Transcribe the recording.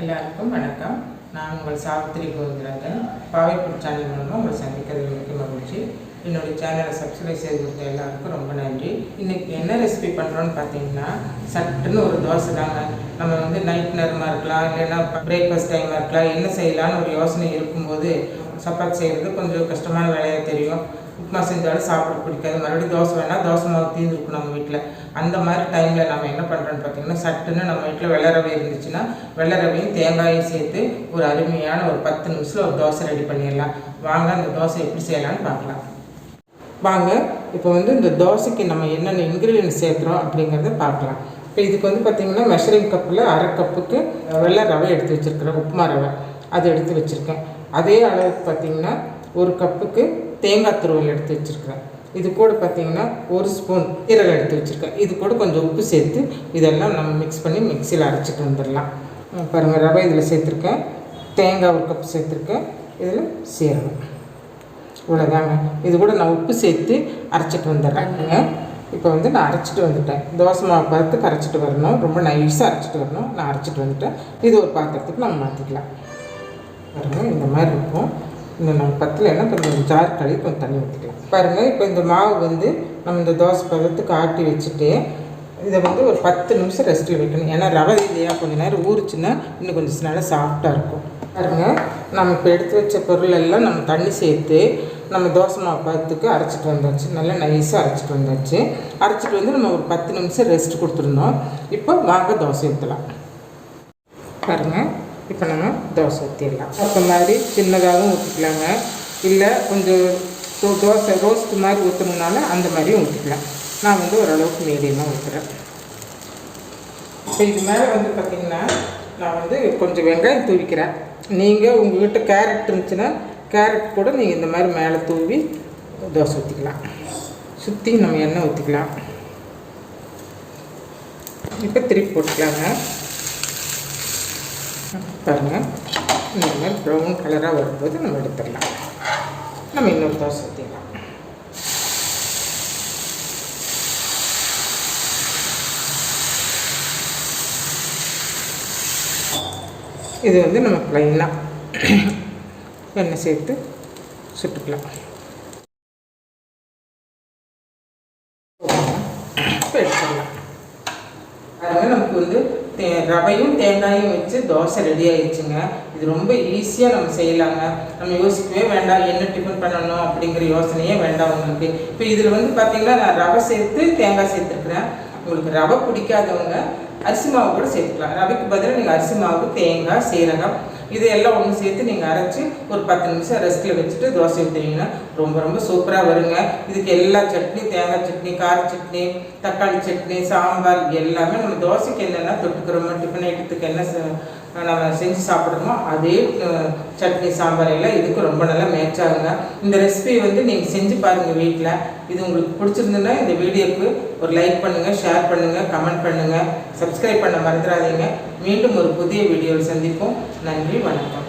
எல்லாருக்கும் வணக்கம். நான் உங்கள் சாவித்திரி கோவிந்தராஜன். பாவைப்பூர் சேனல் மூலமாக உங்களை சந்திக்கிறது மிக மகிழ்ச்சி. என்னுடைய சேனலை சப்ஸ்கிரைப் செய்து கொடுத்த எல்லாருக்கும் ரொம்ப நன்றி. இன்றைக்கி என்ன ரெசிபி பண்ணுறோன்னு பார்த்தீங்கன்னா, சட்டுன்னு ஒரு தோசை தாங்க. நம்ம நைட் நேரமாக இருக்கலாம், இல்லைன்னா பிரேக்ஃபாஸ்ட் டைமாக இருக்கலாம், என்ன செய்யலான்னு ஒரு யோசனை இருக்கும்போது சப்பாத்தி செய்கிறது கொஞ்சம் கஷ்டமான வேலையாக தெரியும். உப்புமா செஞ்சாலும் சாப்பிட பிடிக்காது. மறுபடியும் தோசை வேணால் தோசை மாவு தீர்ந்துருக்கும் நம்ம வீட்டில். அந்த மாதிரி டைமில் நம்ம என்ன பண்ணுறோன்னு பார்த்தீங்கன்னா, சட்டுன்னு நம்ம வீட்டில் வெள்ளை ரவை இருந்துச்சுன்னா வெள்ளை ரவையும் தேங்காயும் சேர்த்து ஒரு அருமையான ஒரு 10 நிமிஷத்தில் ஒரு தோசை ரெடி பண்ணிடலாம். வாங்க அந்த தோசை எப்படி செய்யலான்னு பார்க்கலாம். வாங்க இப்போ இந்த தோசைக்கு நம்ம என்னென்ன இன்க்ரீடியன்ட் சேர்த்துறோம் அப்படிங்கிறத பார்க்கலாம். இப்போ இதுக்கு பார்த்திங்கன்னா மெஷரிங் கப்பில் 1/2 கப்புக்கு வெள்ளை ரவை எடுத்து வச்சுருக்கிறேன். உப்புமா ரவை அது எடுத்து வச்சுருக்கேன். அதே அளவுக்கு பார்த்திங்கன்னா 1 கப்புக்கு தேங்காய் துருவல் எடுத்து வச்சுருக்கிறேன். இது கூட பார்த்திங்கன்னா 1 ஸ்பூன் சீரகம் எடுத்து வச்சுருக்கேன். இது கூட கொஞ்சம் உப்பு சேர்த்து இதெல்லாம் நம்ம மிக்ஸ் பண்ணி மிக்சியில் அரைச்சிட்டு வந்துடலாம். பாருங்கள், ரவை இதில் சேர்த்துருக்கேன், தேங்காய் 1 கப் சேர்த்துருக்கேன், இதில் சீரகம், இவ்வளோதாங்க. இது கூட நான் உப்பு சேர்த்து அரைச்சிட்டு வந்துடுறேங்க. இப்போ நான் அரைச்சிட்டு வந்துட்டேன். தோசை மாவு பார்த்துக்கு அரைச்சிட்டு வரணும், ரொம்ப நைஸாக அரைச்சிட்டு வரணும். நான் அரைச்சிட்டு வந்துட்டேன். இது ஒரு பாத்திரத்துக்கு நம்ம மாற்றிக்கலாம். பாருங்கள், இந்த மாதிரி இருக்கும். நம்ம பத்தலைன்னா கொஞ்சம் ஜார் கழுவி கொஞ்சம் தண்ணி ஊற்றிக்கலாம். பாருங்கள், இப்போ இந்த மாவு நம்ம இந்த தோசை பதத்துக்கு ஆட்டி வச்சுட்டு இதை ஒரு 10 நிமிஷம் ரெஸ்ட்டில் வைக்கணும். ஏன்னா ரவை இல்லையா, கொஞ்சம் நேரம் ஊறிச்சுன்னா இன்னும் கொஞ்சம் நல்லா சாஃப்டாக இருக்கும். பாருங்கள், நம்ம இப்போ எடுத்து வச்ச பொருள் எல்லாம் நம்ம தண்ணி சேர்த்து நம்ம தோசை மாவு பதத்துக்கு அரைச்சிட்டு வந்தாச்சு. நல்லா நைஸாக அரைச்சிட்டு வந்தாச்சு. அரைச்சிட்டு நம்ம ஒரு 10 நிமிஷம் ரெஸ்ட் கொடுத்துருந்தோம். இப்போ வாங்க தோசை ஊற்றலாம். பாருங்கள், இப்போ நம்ம தோசை ஊற்றிடலாம். அப்போ மாதிரி சின்னதாகவும் ஊற்றிக்கலாங்க, இல்லை கொஞ்சம் தோசை ரோஸ்ட் மாதிரி ஊற்றணுனால அந்த மாதிரியும் ஊற்றிக்கலாம். நான் ஓரளவுக்கு மீடியமாக ஊற்றுறேன். இப்போ இது மேலே பார்த்திங்கன்னா நான் கொஞ்சம் வெங்காயம் தூவிக்கிறேன். நீங்கள் உங்கள் வீட்டில் கேரட் இருந்துச்சுன்னா கேரட் கூட நீங்கள் இந்த மாதிரி மேலே தூவி தோசை ஊற்றிக்கலாம். சுற்றி நம்ம எண்ணெய் ஊற்றிக்கலாம். இப்போ திருப்பி போட்டுக்கலாங்க. பாருங்கள், இந்த மாதிரி ப்ரௌன் கலராக வரும்போது நம்ம எடுத்துடலாம். நம்ம இன்னொரு தோசை ஊற்றிடலாம். இது நம்ம ப்ளைனாக எண்ணெய் சேர்த்து சுட்டுக்கலாம். இப்போ எடுத்துடலாம். அதனால் நமக்கு ரவையும் தேங்காயும் வச்சு தோசை ரெடி ஆயிடுச்சுங்க. இது ரொம்ப ஈஸியாக நம்ம செய்யலாங்க. நம்ம யோசிக்கவே வேண்டாம், என்ன டிஃபன் பண்ணணும் அப்படிங்கிற யோசனையே வேண்டாம் உங்களுக்கு. இப்போ இதில் பார்த்திங்கன்னா நான் ரவை சேர்த்து தேங்காய் சேர்த்துருக்குறேன். உங்களுக்கு ரவை பிடிக்காதவங்க அரிசி மாவு கூட சேர்த்துக்கலாம். ரவைக்கு பதிலாக நீங்கள் அரிசி மாவு, தேங்காய், சீரகம் இது எல்லாம் ஒன்று சேர்த்து நீங்கள் அரைச்சி ஒரு 10 நிமிஷம் ரெஸ்ட்டில் வச்சுட்டு தோசை ஊற்றுனீங்கன்னா ரொம்ப ரொம்ப சூப்பராக வருங்க. இதுக்கு எல்லா சட்னி, தேங்காய் சட்னி, கார சட்னி, தக்காளி சட்னி, சாம்பார் எல்லாமே நம்ம தோசைக்கு என்னென்ன தொட்டுக்கிறோமோ, டிஃபன் ஐட்டத்துக்கு என்ன நம்ம செஞ்சு சாப்பிட்றோமோ அதே சட்னி, சாம்பார் எல்லாம் இதுக்கு ரொம்ப நல்லா மேட்ச் ஆகுங்க. இந்த ரெசிபி நீங்கள் செஞ்சு பாருங்கள் வீட்டில். இது உங்களுக்கு பிடிச்சிருந்துன்னா இந்த வீடியோக்கு ஒரு லைக் பண்ணுங்கள், ஷேர் பண்ணுங்கள், கமெண்ட் பண்ணுங்கள், சப்ஸ்கிரைப் பண்ண மறந்துடாதீங்க. மீண்டும் ஒரு புதிய வீடியோவில் சந்திப்போம். நன்றி, வணக்கம்.